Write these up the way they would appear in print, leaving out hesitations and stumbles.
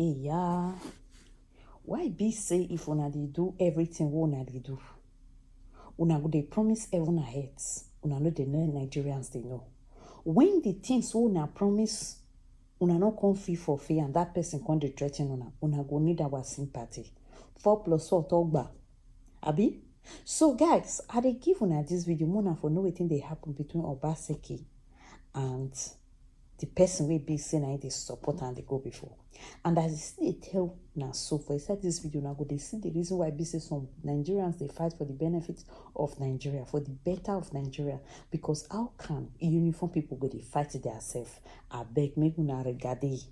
Yeah, why be say if una dey do everything what una dey do? Una go dey promise heaven ahead. Una no dey know Nigerians they know. When the things what una promise, una no come feel for fear and that person come dey threaten una go need our sympathy. 4 + 4 talk back. Abi? So guys, I dey give una this video more for know wetin dey happen between Obas and the person wey be say na dey support and they go before. And as I still tell now, so for inside this video, now go they see the reason why be say some Nigerians they fight for the benefits of Nigeria, for the better of Nigeria. Because how can uniform people go they fight themselves? I beg, make una regade.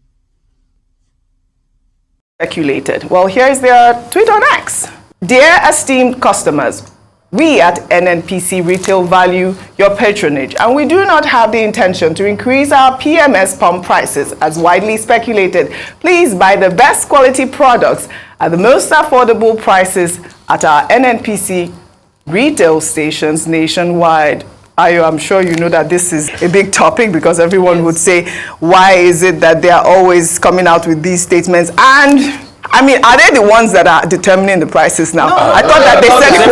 Speculated. Well, here is their tweet on X. Dear esteemed customers, we at NNPC Retail value your patronage, and we do not have the intention to increase our PMS pump prices as widely speculated. Please buy the best quality products at the most affordable prices at our NNPC retail stations nationwide. Ayo, I'm sure you know that this is a big topic because everyone would say, why is it that they are always coming out with these statements? And I mean, are they the ones that are determining the prices now? No, I thought that they said it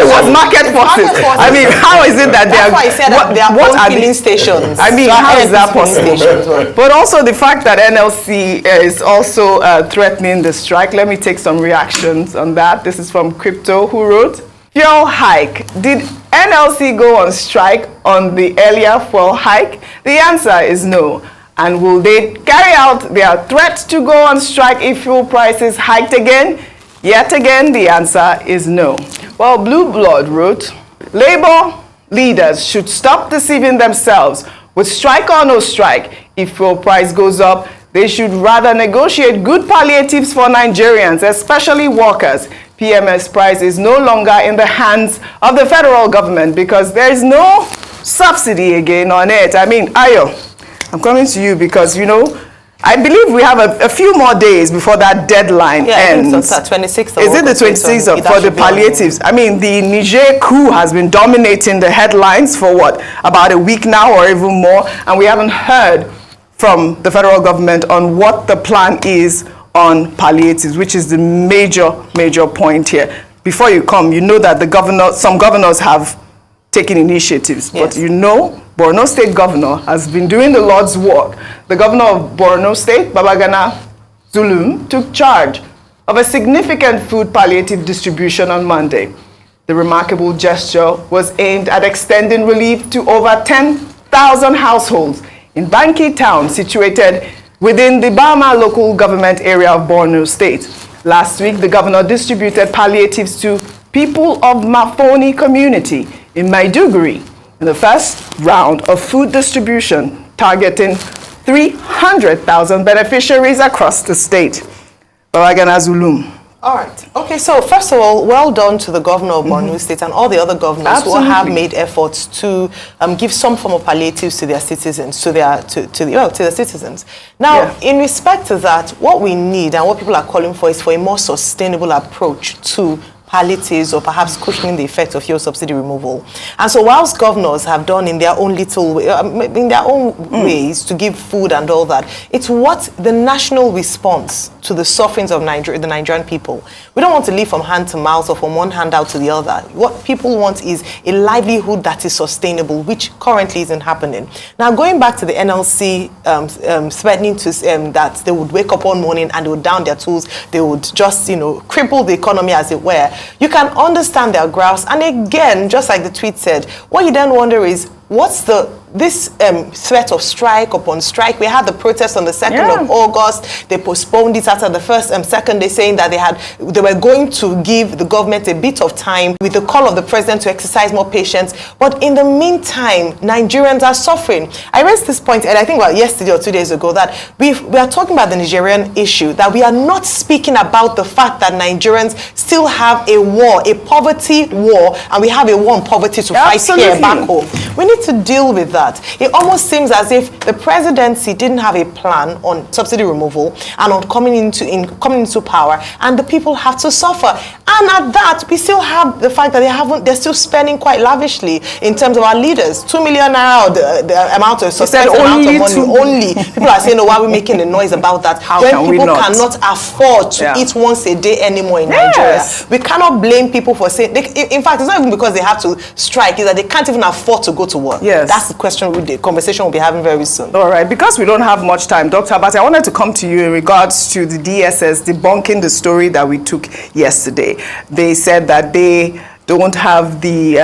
was market forces. I mean, how is it that they are? That's why I said that they are filling stations. I mean, how is that possible? But also the fact that NLC is also threatening the strike. Let me take some reactions on that. This is from Crypto, who wrote, fuel hike. Did NLC go on strike on the earlier fuel hike? The answer is no. And will they carry out their threat to go on strike if fuel prices hiked again? Yet again, the answer is no. Well, Blue Blood wrote, Labour leaders should stop deceiving themselves with strike or no strike. If fuel price goes up, they should rather negotiate good palliatives for Nigerians, especially workers. PMS price is no longer in the hands of the federal government because there is no subsidy again on it. I mean, Ayo, I'm coming to you because, you know, I believe we have a few more days before that deadline ends. Yeah, 26th. Is it the 26th for the palliatives? I mean, the Niger coup has been dominating the headlines for what, about a week now or even more, and we haven't heard from the federal government on what the plan is on palliatives, which is the major point here. Before you come, you know that some governors have taken initiatives, but you know, Borno State Governor has been doing the Lord's work. The Governor of Borno State, Babagana Zulum, took charge of a significant food palliative distribution on Monday. The remarkable gesture was aimed at extending relief to over 10,000 households in Banki town, situated within the Bama local government area of Borno State. Last week, the governor distributed palliatives to people of Mafoni community in Maiduguri in the first round of food distribution, targeting 300,000 beneficiaries across the state. Babagana Zulum. All right. Okay, so first of all, well done to the governor of Borno State and all the other governors who have made efforts to give some form of palliatives to their citizens, to the citizens. Now, in respect to that, what we need and what people are calling for is for a more sustainable approach to palliatives or perhaps cushioning the effect of fuel subsidy removal. And so whilst governors have done in their own little way, in their own ways to give food and all that, it's what the national response to the sufferings of the Nigerian people. We don't want to live from hand to mouth or from one hand out to the other. What people want is a livelihood that is sustainable, which currently isn't happening. Now, going back to the NLC threatening to that they would wake up one morning and they would down their tools, they would just, you know, cripple the economy as it were. You can understand their grouse. And again, just like the tweet said, what you then wonder is, what's this threat of strike upon strike? We had the protest on the 2nd of August. They postponed it after the first and second day, saying that they were going to give the government a bit of time with the call of the president to exercise more patience. But in the meantime, Nigerians are suffering. I raised this point, and I think yesterday or 2 days ago, that we are talking about the Nigerian issue, that we are not speaking about the fact that Nigerians still have a war, a poverty war, and we have a war on poverty to fight here back home. We need to deal with that. It almost seems as if the presidency didn't have a plan on subsidy removal and on coming into power, and the people have to suffer. And at that, we still have the fact that they're still spending quite lavishly in terms of our leaders. 2 million naira, the amount of sustained amount of money only. People are saying, oh, why are we making a noise about that? When people cannot afford to eat once a day anymore in Nigeria. We cannot blame people for saying, in fact, it's not even because they have to strike, it's that they can't even afford to go to work. Yes. That's the question, the conversation we'll be having very soon. All right, because we don't have much time, Dr. Obas, I wanted to come to you in regards to the DSS debunking the story that we took yesterday. They said that they don't have the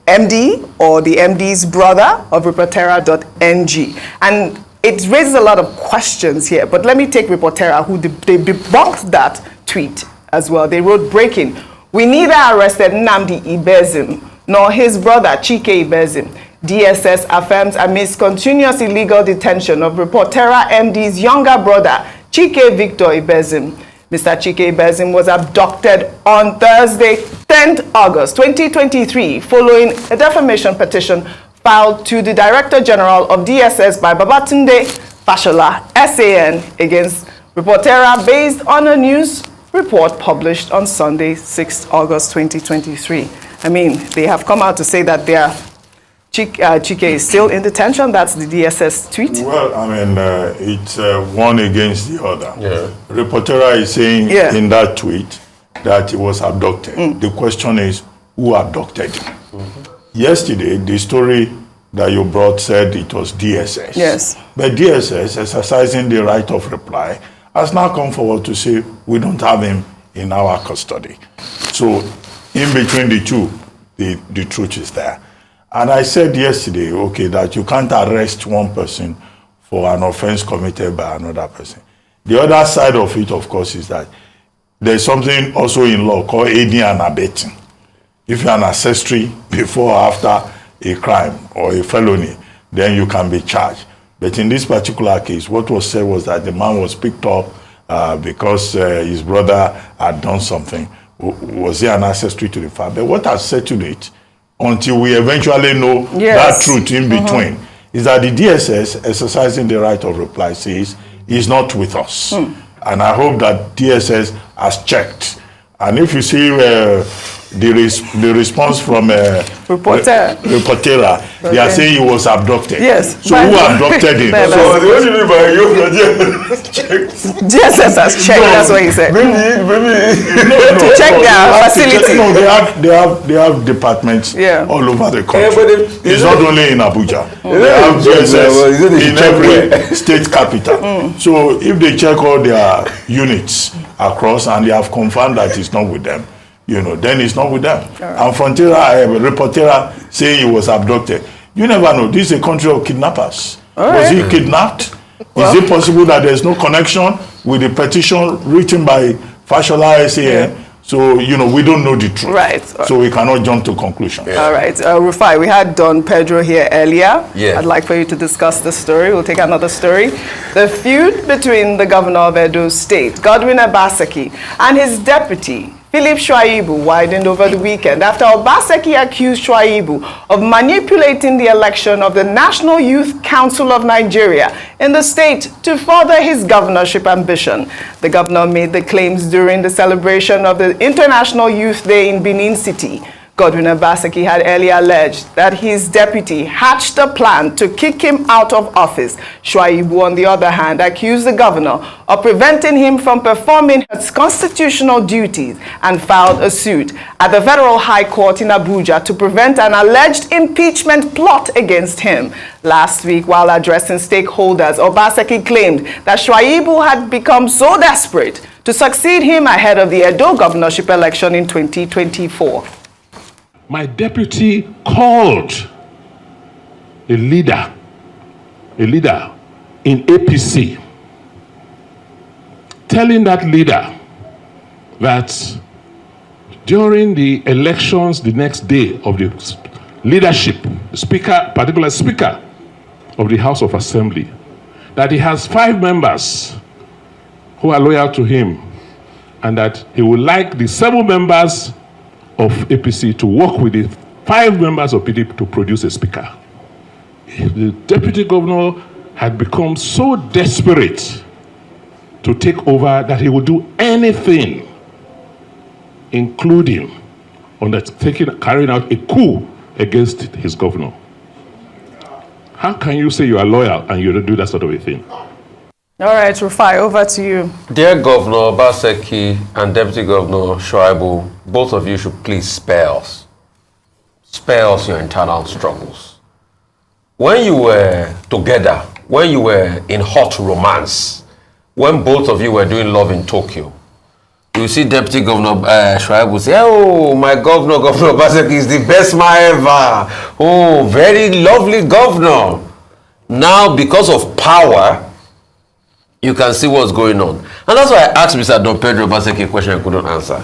MD or the MD's brother of Reportera.ng. And it raises a lot of questions here, but let me take Reportera, who they debunked that tweet as well. They wrote, breaking, we neither arrested Nnamdi Ibezim nor his brother Chike Ibezim. DSS affirms amidst continuous illegal detention of Reportera MD's younger brother, Chike Victor Ibezim. Mr. Chike Ibezim was abducted on Thursday, 10th August 2023, following a defamation petition filed to the Director General of DSS by Babatunde Fashola, SAN, against Reportera based on a news report published on Sunday, 6th August 2023. I mean, they have come out to say that their Chike is still in detention. That's the DSS tweet. Well, I mean, it's one against the other. Yeah. Reportera is saying in that tweet that he was abducted. The question is, who abducted him? Yesterday, the story that you brought said it was DSS. Yes. But DSS, exercising the right of reply, has now come forward to say we don't have him in our custody. So, in between the two, the truth is there. And I said yesterday, okay, that you can't arrest one person for an offense committed by another person. The other side of it, of course, is that there's something also in law called aiding and abetting. If you're an accessory before or after a crime or a felony, then you can be charged. But in this particular case, what was said was that the man was picked up because his brother had done something. Was he an accessory to the fact? But what has settled it, until we eventually know that truth in between, is that the DSS, exercising the right of reply, says he's not with us. And I hope that DSS has checked. And if you see the response from Reportera, they are saying he was abducted. Yes. So who abducted him? So what do you mean by you checked? DSS has checked, that's what he said. Maybe to check their facility. No, they have departments all over the country. It's not only in Abuja. They have DSS in every state capital. So if they check all their units across and they have confirmed that it's not with them, then it's not with them. And Reportera saying he was abducted. You never know. This is a country of kidnappers. Was he kidnapped? Is it possible that there's no connection with the petition written by Fashola SAN? So, we don't know the truth. Right. So we cannot jump to conclusions. All right. Rufai, we had Don Pedro here earlier. I'd like for you to discuss the story. We'll take another story. The feud between the governor of Edo State, Godwin Obaseki, and his deputy, Philip Shaibu, widened over the weekend after Obaseki accused Shaibu of manipulating the election of the National Youth Council of Nigeria in the state to further his governorship ambition. The governor made the claims during the celebration of the International Youth Day in Benin City. Godwin Obaseki had earlier alleged that his deputy hatched a plan to kick him out of office. Shaibu, on the other hand, accused the governor of preventing him from performing his constitutional duties and filed a suit at the Federal High Court in Abuja to prevent an alleged impeachment plot against him. Last week, while addressing stakeholders, Obaseki claimed that Shaibu had become so desperate to succeed him ahead of the Edo governorship election in 2024. My deputy called a leader in APC, telling that leader that during the elections the next day of the leadership, particular speaker of the House of Assembly, that he has 5 members who are loyal to him and that he would like the 7 members of APC to work with the 5 members of PDP to produce a speaker. The deputy governor had become so desperate to take over that he would do anything including carrying out a coup against his governor. How can you say you are loyal and you don't do that sort of a thing? All right, Rufai, over to you. Dear Governor Obaseki and Deputy Governor Shaibu, both of you should please spare us. Spare us your internal struggles. When you were together, when you were in hot romance, when both of you were doing love in Tokyo, you see Deputy Governor Shaibu say, oh, my Governor Obaseki is the best man ever. Oh, very lovely governor. Now, because of power, you can see what's going on. And that's why I asked Mr. Don Pedro Obaseki a question I couldn't answer.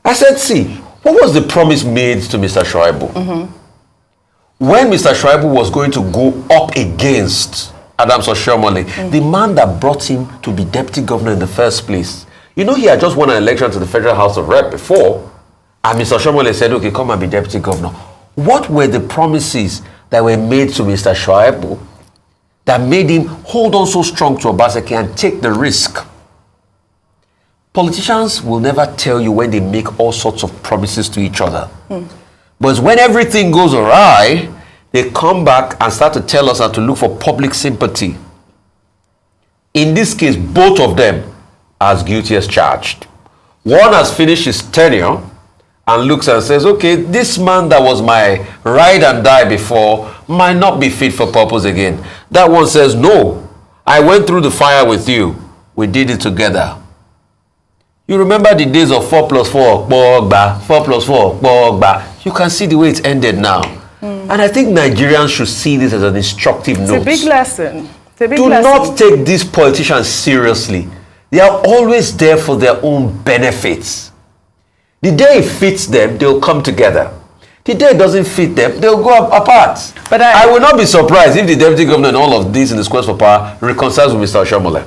I said, see, what was the promise made to Mr. Shaibu? When Mr. Shaibu was going to go up against Adams Oshiomhole, the man that brought him to be deputy governor in the first place, you know, he had just won an election to the Federal House of Rep before, and Mr. Oshiomhole said, okay, come and be deputy governor. What were the promises that were made to Mr. Shaibu that made him hold on so strong to Obaseki and take the risk? Politicians will never tell you when they make all sorts of promises to each other. But when everything goes awry, they come back and start to tell us how to look for public sympathy. In this case, both of them are as guilty as charged. One has finished his tenure and looks and says, okay, this man that was my ride and die before might not be fit for purpose again. That one says, no, I went through the fire with you. We did it together. You remember the days of 4 plus 4, 4 plus 4, you can see the way it ended now. And I think Nigerians should see this as an instructive note. It's a big lesson. Do not take these politicians seriously. They are always there for their own benefits. The day it fits them, they'll come together. The day it doesn't fit them, they'll go apart. But I will not be surprised if the deputy governor and all of this in the quest for power reconciles with Mr. Oshiomhole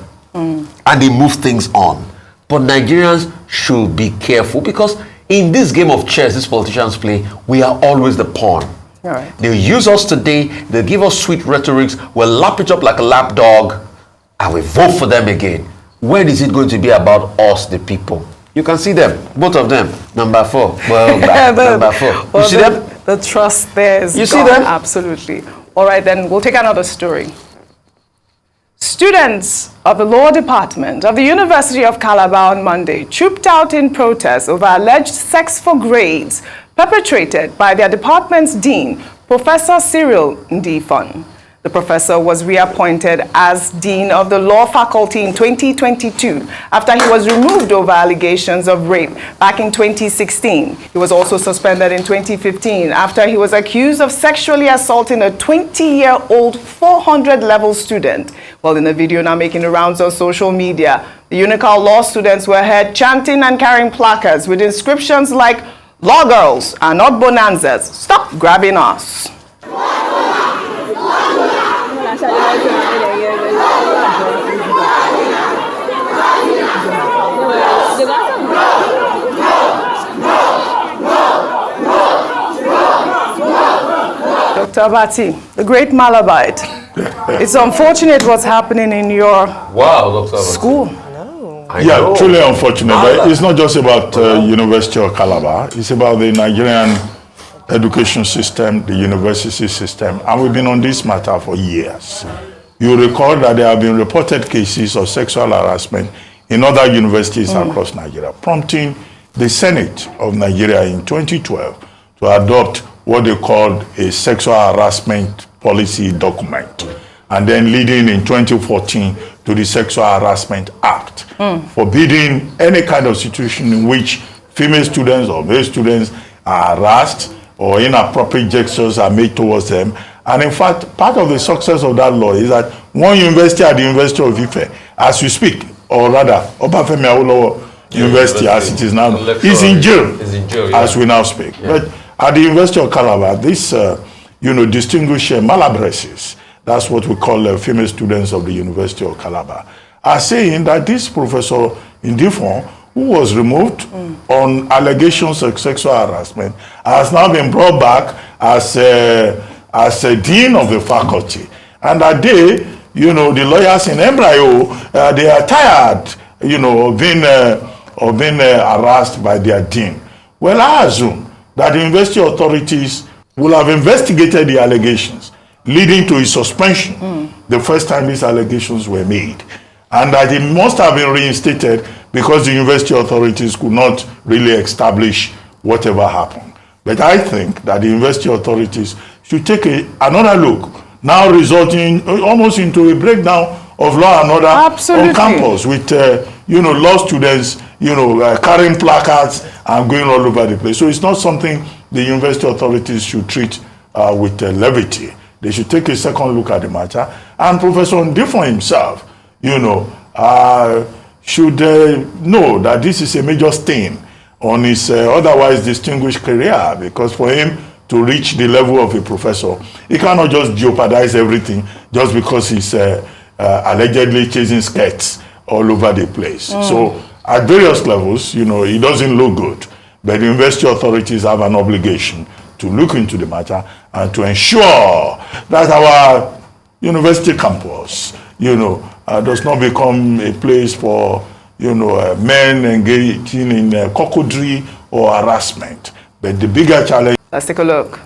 and they move things on. But Nigerians should be careful, because in this game of chess these politicians play, we are always the pawn. All right. They'll use us today, they'll give us sweet rhetorics, we'll lap it up like a lap dog, and we vote for them again. When is it going to be about us, the people? You can see them, both of them. Number 4. Well, number 4. You see them? The trust there is You gone. see them? Absolutely. All right, then we'll take another story. Students of the Law Department of the University of Calabar on Monday trooped out in protest over alleged sex for grades perpetrated by their department's dean, Professor Cyril Ndifon. The professor was reappointed as dean of the law faculty in 2022 after he was removed over allegations of rape back in 2016. He was also suspended in 2015 after he was accused of sexually assaulting a 20-year-old 400-level student. Well, in a video now making the rounds on social media, the Unical law students were heard chanting and carrying placards with inscriptions like, "Law girls are not bonanzas. Stop grabbing us." Dr. Abati, the great Malabite. It's unfortunate what's happening in your school. Yeah, truly unfortunate. But it's not just about University of Calabar. It's about the Nigerian education system, the university system, and we've been on this matter for years. You recall that there have been reported cases of sexual harassment in other universities across Nigeria, prompting the Senate of Nigeria in 2012 to adopt what they called a sexual harassment policy document, and then leading in 2014 to the Sexual Harassment Act, forbidding any kind of situation in which female students or male students are harassed or inappropriate gestures are made towards them. And in fact, part of the success of that law is that one university at the University of Ife, as we speak, or rather, Obafemi Awolowo University, as it is now, is in jail, as we now speak. But at the University of Calabar, this, distinguished malabresses, that's what we call female students of the University of Calabar, are saying that this Professor Ndifon, who was removed on allegations of sexual harassment, has now been brought back as a dean of the faculty. And that they, the lawyers in embryo, they are tired, of being harassed by their dean. Well, I assume that the university authorities will have investigated the allegations leading to his suspension the first time these allegations were made, and that it must have been reinstated because the university authorities could not really establish whatever happened. But I think that the university authorities should take another look, now resulting almost into a breakdown of law and order on campus with, law students, carrying placards and going all over the place. So it's not something the university authorities should treat with levity. They should take a second look at the matter. And Professor Ndifo himself, should know that this is a major stain on his otherwise distinguished career, because for him to reach the level of a professor, he cannot just jeopardize everything just because he's allegedly chasing skirts all over the place. So at various levels, it doesn't look good. But the university authorities have an obligation to look into the matter and to ensure that our university campus, does not become a place for, men engaging in coquetry or harassment. But the bigger challenge... Let's take a look.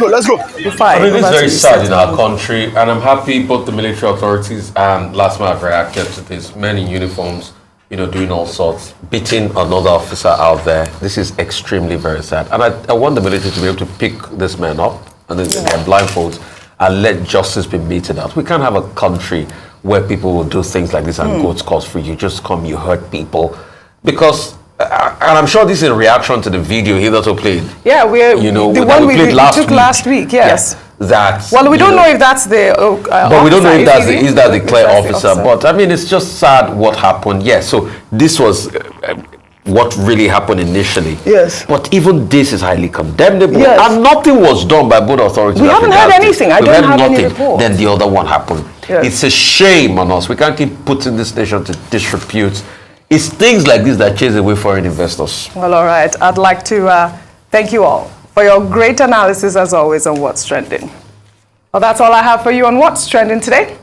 Let's go. I mean, it's very sad in our country, and I'm happy both the military authorities and last man I've reacted to this, men in uniforms, doing all sorts, beating another officer out there. This is extremely very sad. And I want the military to be able to pick this man up and then blindfolds and let justice be meted out. We can't have a country where people will do things like this and go scot free. You just come, you hurt people. Because, and I'm sure this is a reaction to the video he also played. Yeah, the one we took last week, yes. Yeah, that, well, we don't know if that's the but we don't know if that's the clear officer. But I mean, it's just sad what happened. Yes, so this was what really happened initially. Yes. But even this is highly condemnable. Yes. And nothing was done by both authorities. We haven't heard anything. I don't have any report. Then the other one happened. Yes. It's a shame on us. We can't keep putting this nation to disrepute. It's things like this that chase away foreign investors. Well, all right. I'd like to thank you all for your great analysis, as always, on What's Trending. Well, that's all I have for you on What's Trending today.